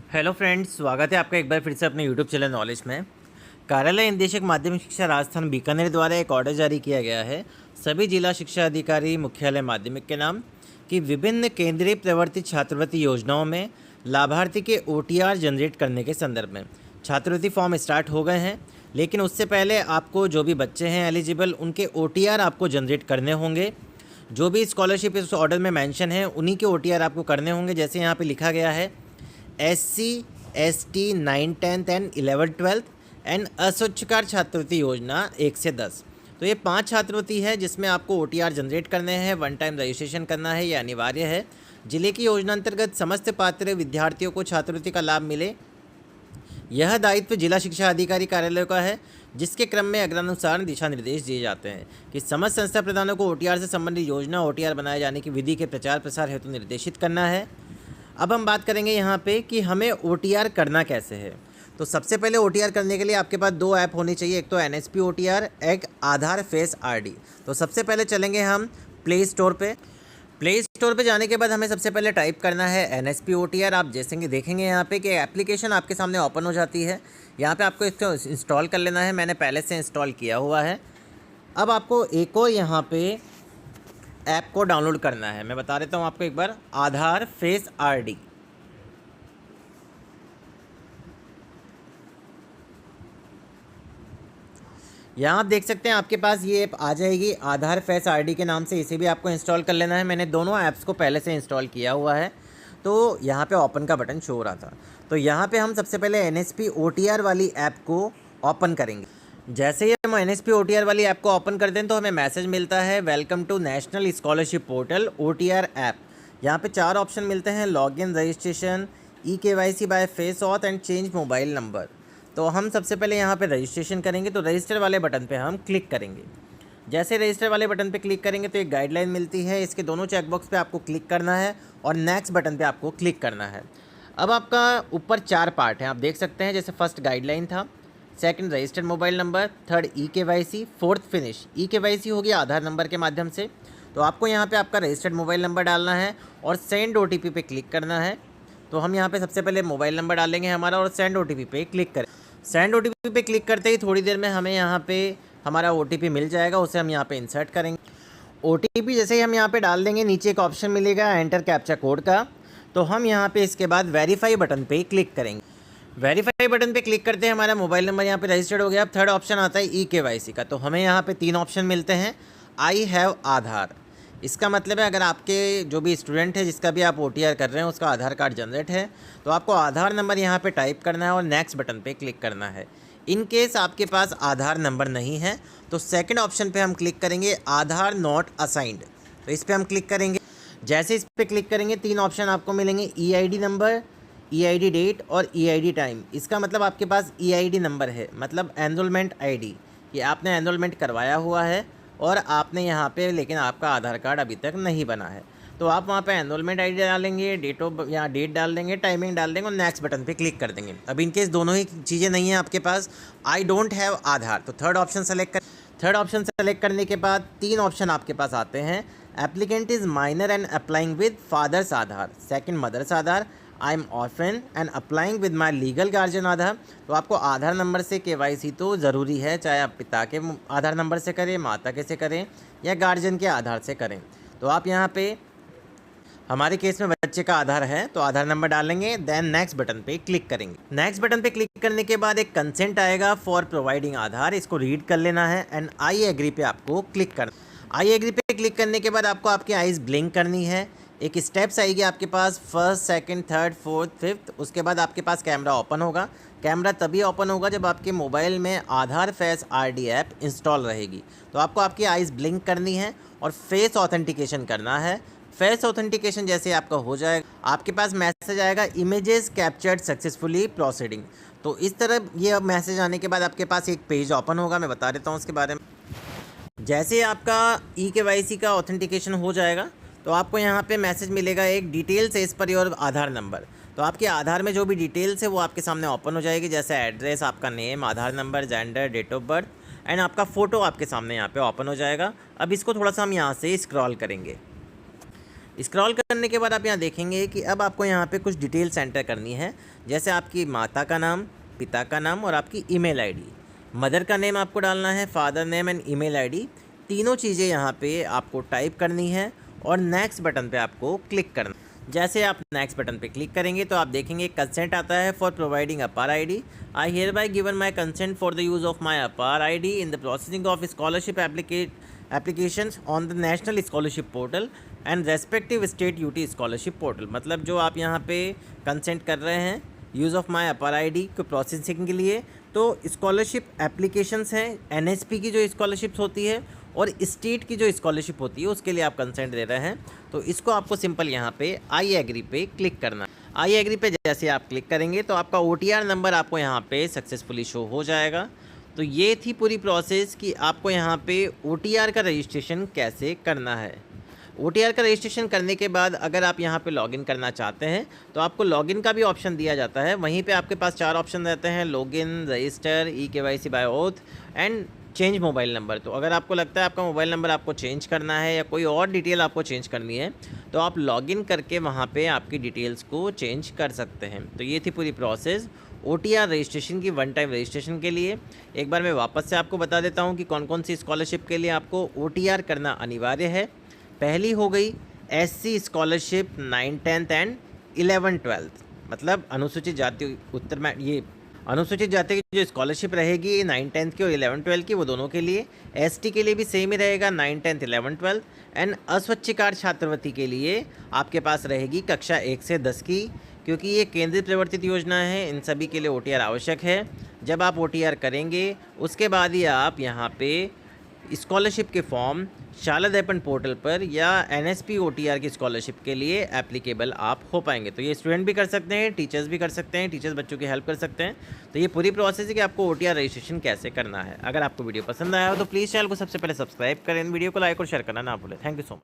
Hello friends, स्वागत है आपका एक बार फिर से अपने यूट्यूब चैनल नॉलेज में। कार्यालय निदेशक माध्यमिक शिक्षा राजस्थान बीकानेर द्वारा एक ऑर्डर जारी किया गया है सभी जिला शिक्षा अधिकारी मुख्यालय माध्यमिक के नाम कि विभिन्न केंद्रीय प्रवर्तित छात्रवृत्ति योजनाओं में लाभार्थी के OTR जनरेट करने के संदर्भ में छात्रवृत्ति फॉर्म स्टार्ट हो गए हैं। लेकिन उससे पहले आपको जो भी बच्चे हैं एलिजिबल, उनके OTR आपको जनरेट करने होंगे। जो भी स्कॉलरशिप इस ऑर्डर में मेंशन है उन्हीं के OTR आपको करने होंगे। जैसे यहाँ पे लिखा गया है SC ST 9 10th and 11 12th and अस्वच्छकार छात्रवृत्ति योजना 1 से 10। तो ये 5 छात्रवृत्ति है जिसमें आपको OTR जनरेट करने हैं, वन टाइम रजिस्ट्रेशन करना है, ये अनिवार्य है। जिले की योजना अंतर्गत समस्त पात्र विद्यार्थियों को छात्रवृत्ति का लाभ मिले, यह दायित्व जिला शिक्षा अधिकारी कार्यालय का है, जिसके क्रम में अग्रानुसार दिशा निर्देश दिए जाते हैं कि समस्त संस्था प्रधानों को OTR से संबंधित योजना OTR बनाए जाने की विधि के प्रचार प्रसार हेतु निर्देशित करना है। अब हम बात करेंगे यहाँ पे कि हमें OTR करना कैसे है। तो सबसे पहले OTR करने के लिए आपके पास 2 ऐप होनी चाहिए, एक तो NSP OTR, एक आधार फेस RD। तो सबसे पहले चलेंगे हम प्ले स्टोर पे। प्ले स्टोर पे जाने के बाद हमें सबसे पहले टाइप करना है NSP OTR। आप जैसे कि देखेंगे यहाँ पे कि एप्लीकेशन आपके सामने ओपन हो जाती है। यहाँ पे आपको इसको इंस्टॉल कर लेना है, मैंने पहले से इंस्टॉल किया हुआ है। अब आपको एक और यहाँ पे ऐप को डाउनलोड करना है, मैं बता देता हूँ आपको एक बार, आधार फेस RD। यहाँ आप देख सकते हैं आपके पास ये ऐप आ जाएगी आधार फेस RD के नाम से। इसे भी आपको इंस्टॉल कर लेना है। मैंने दोनों ऐप्स को पहले से इंस्टॉल किया हुआ है, तो यहाँ पे ओपन का बटन शो हो रहा था। तो यहाँ पे हम सबसे पहले NSP OTR वाली ऐप को ओपन करेंगे। जैसे ही हम NSP OTR वाली ऐप को ओपन करते हैं तो हमें मैसेज मिलता है, welcome to national scholarship portal OTR app. यहाँ पे 4 ऑप्शन मिलते हैं, login, registration, eKYC by face auth and change mobile number. तो हम सबसे पहले यहाँ पे रजिस्ट्रेशन करेंगे, तो रजिस्टर वाले बटन पे हम क्लिक करेंगे। जैसे रजिस्टर वाले बटन पे क्लिक करेंगे तो एक गाइडलाइन मिलती है, इसके दोनों चेकबॉक्स पे आपको क्लिक करना है और नेक्स्ट बटन पे आपको क्लिक करना है। अब आपका ऊपर 4 पार्ट हैं, आप देख सकते हैं। जैसे फर्स्ट गाइडलाइन था, second registered mobile number, third eKYC, fourth finish. eKYC होगी आधार नंबर के माध्यम से। तो आपको यहाँ पे आपका रजिस्टर्ड मोबाइल नंबर डालना है और सेंड OTP पे क्लिक करना है। तो हम यहाँ पे सबसे पहले मोबाइल नंबर डालेंगे हमारा और सेंड OTP पे क्लिक करें। सेंड OTP पे क्लिक करते ही थोड़ी देर में हमें यहाँ पे हमारा OTP मिल जाएगा, उसे हम यहाँ पे इंसर्ट करेंगे। OTP जैसे ही हम यहाँ पे डाल देंगे, नीचे एक ऑप्शन मिलेगा एंटर कैप्चा कोड का। तो हम यहाँ पे इसके बाद वेरीफाई बटन पे क्लिक करेंगे। वेरीफाई बटन पे क्लिक करते हैं, हमारा मोबाइल नंबर यहाँ पे रजिस्टर्ड हो गया। अब थर्ड ऑप्शन आता है eKYC का। तो हमें यहाँ पे 3 ऑप्शन मिलते हैं। आई हैव आधार, इसका मतलब है अगर आपके जो भी स्टूडेंट है जिसका भी आप OTR कर रहे हैं उसका आधार कार्ड जनरेट है तो आपको आधार नंबर यहाँ पे टाइप करना है और नेक्स्ट बटन पे क्लिक करना है। इन केस आपके पास आधार नंबर नहीं है तो सेकंड ऑप्शन पे हम क्लिक करेंगे, आधार नॉट असाइंड। तो इस पर हम क्लिक करेंगे। जैसे इस पर क्लिक करेंगे 3 ऑप्शन आपको मिलेंगे, EID नंबर, EID डेट और EID टाइम। इसका मतलब आपके पास EID नंबर है, मतलब एनरोलमेंट ID, कि आपने एनरोलमेंट करवाया हुआ है और आपने यहाँ पे, लेकिन आपका आधार कार्ड अभी तक नहीं बना है। तो आप वहाँ पे एनरोलमेंट ID डालेंगे, डेट ऑफ या डेट डाल देंगे, टाइमिंग डाल देंगे और नेक्स्ट बटन पे क्लिक कर देंगे। अब इनकेस दोनों ही चीज़ें नहीं है आपके पास, आई डोंट हैव आधार, तो थर्ड ऑप्शन सेलेक्ट करने के बाद 3 ऑप्शन आपके पास आते हैं। Applicant is minor and applying with father's Aadhaar, second mother's Aadhaar, I am orphan and applying with my legal guardian Aadhaar. तो आपको आधार नंबर से KYC तो ज़रूरी है, चाहे आप पिता के आधार नंबर से करें, माता के से करें या गार्जियन के आधार से करें। तो आप यहाँ पे, हमारे केस में बच्चे का आधार है तो आधार नंबर डालेंगे, देन नेक्स्ट बटन पे क्लिक करेंगे। नेक्स्ट बटन पे क्लिक करने के बाद एक कंसेंट आएगा फॉर प्रोवाइडिंग आधार, इसको रीड कर लेना है एंड आई एग्री पे आपको क्लिक करना। आई एग्री पे क्लिक करने के बाद आपको आपकी आइज़ ब्लिंक करनी है। एक स्टेप्स आएगी आपके पास, first, second, third, fourth, fifth. उसके बाद आपके पास कैमरा ओपन होगा। कैमरा तभी ओपन होगा जब आपके मोबाइल में Aadhaar face RD app install रहेगी। तो आपको आपकी आइज़ ब्लिंक करनी है और फेस ऑथेंटिकेशन करना है। फेस ऑथेंटिकेशन जैसे आपका हो जाएगा, आपके पास मैसेज आएगा, इमेजेस कैप्चर्ड सक्सेसफुली प्रोसीडिंग। तो इस तरह ये मैसेज आने के बाद आपके पास एक पेज ओपन होगा, मैं बता देता हूँ उसके बारे में। जैसे आपका eKYC का ऑथेंटिकेशन हो जाएगा तो आपको यहाँ पे मैसेज मिलेगा, एक details as per your Aadhaar number. तो आपके आधार में जो भी डिटेल्स है वो आपके सामने ओपन हो जाएगी, जैसे एड्रेस, आपका name, Aadhaar number, gender, date of birth and आपका फ़ोटो आपके सामने यहाँ पे ओपन हो जाएगा। अब इसको थोड़ा सा हम यहाँ से स्क्रॉल करेंगे। स्क्रॉल करने के बाद आप यहाँ देखेंगे कि अब आपको यहाँ पे कुछ डिटेल्स एंटर करनी है, जैसे आपकी माता का नाम, पिता का नाम और आपकी ईमेल आईडी। मदर का नेम आपको डालना है, father name and email ID, तीनों चीज़ें यहाँ पे आपको टाइप करनी है और नेक्स्ट बटन पे आपको क्लिक करना। जैसे आप नेक्स्ट बटन पे क्लिक करेंगे तो आप देखेंगे कंसेंट आता है for providing APAAR ID. I hereby given my consent for the use of my APAAR ID in the processing of scholarship applications on the national scholarship portal and respective state UT scholarship portal. मतलब जो आप यहाँ पे consent कर रहे हैं use of my APAAR ID को processing के लिए, तो स्कॉलरशिप एप्लीकेशंस हैं, एनएसपी की जो स्कॉलरशिप्स होती है और स्टेट की जो स्कॉलरशिप होती है उसके लिए आप कंसेंट दे रहे हैं। तो इसको आपको सिंपल यहाँ पे आई एग्री पे क्लिक करना। आई एग्री पे जैसे आप क्लिक करेंगे तो आपका OTR नंबर आपको यहाँ पे सक्सेसफुली शो हो जाएगा। तो ये थी पूरी प्रोसेस कि आपको यहाँ पे OTR का रजिस्ट्रेशन कैसे करना है। OTR का रजिस्ट्रेशन करने के बाद अगर आप यहाँ पे लॉगिन करना चाहते हैं तो आपको लॉगिन का भी ऑप्शन दिया जाता है। वहीं पे आपके पास 4 ऑप्शन रहते हैं, login, register, eKYC by auth and change mobile number. तो अगर आपको लगता है आपका मोबाइल नंबर आपको चेंज करना है या कोई और डिटेल आपको चेंज करनी है तो आप लॉगिन करके वहाँ पे आपकी डिटेल्स को चेंज कर सकते हैं। तो ये थी पूरी प्रोसेस OTR रजिस्ट्रेशन की, वन टाइम रजिस्ट्रेशन के लिए। एक बार मैं वापस से आपको बता देता हूँ कि कौन कौन सी स्कॉलरशिप के लिए आपको OTR करना अनिवार्य है। पहली हो गई SC scholarship 9th 10th and 11th 12th, मतलब अनुसूचित जाति उत्तर में ये अनुसूचित जाति की जो स्कॉलरशिप रहेगी 9th 10th की और 11th 12th की, वो दोनों के लिए। ST के लिए भी सेम ही रहेगा 9th 10th 11th 12th and अस्वच्छिकार छात्रवृत्ति के लिए आपके पास रहेगी कक्षा 1 से 10 की, क्योंकि ये केंद्रीय प्रवर्तित योजना है। इन सभी के लिए OTR आवश्यक है। जब आप OTR करेंगे उसके बाद ही आप यहाँ पे स्कॉलरशिप के फॉर्म शाला दर्पण पोर्टल पर या NSP OTR की स्कॉलरशिप के लिए एप्लीकेबल आप हो पाएंगे। तो ये स्टूडेंट भी कर सकते हैं, टीचर्स भी कर सकते हैं, टीचर्स बच्चों की हेल्प कर सकते हैं। तो ये पूरी प्रोसेस है कि आपको OTR रजिस्ट्रेशन कैसे करना है। अगर आपको वीडियो पसंद आया हो तो प्लीज़ चैनल को सबसे पहले सब्सक्राइब करें, वीडियो को लाइक और शेयर करना ना भूलें। Thank you so much.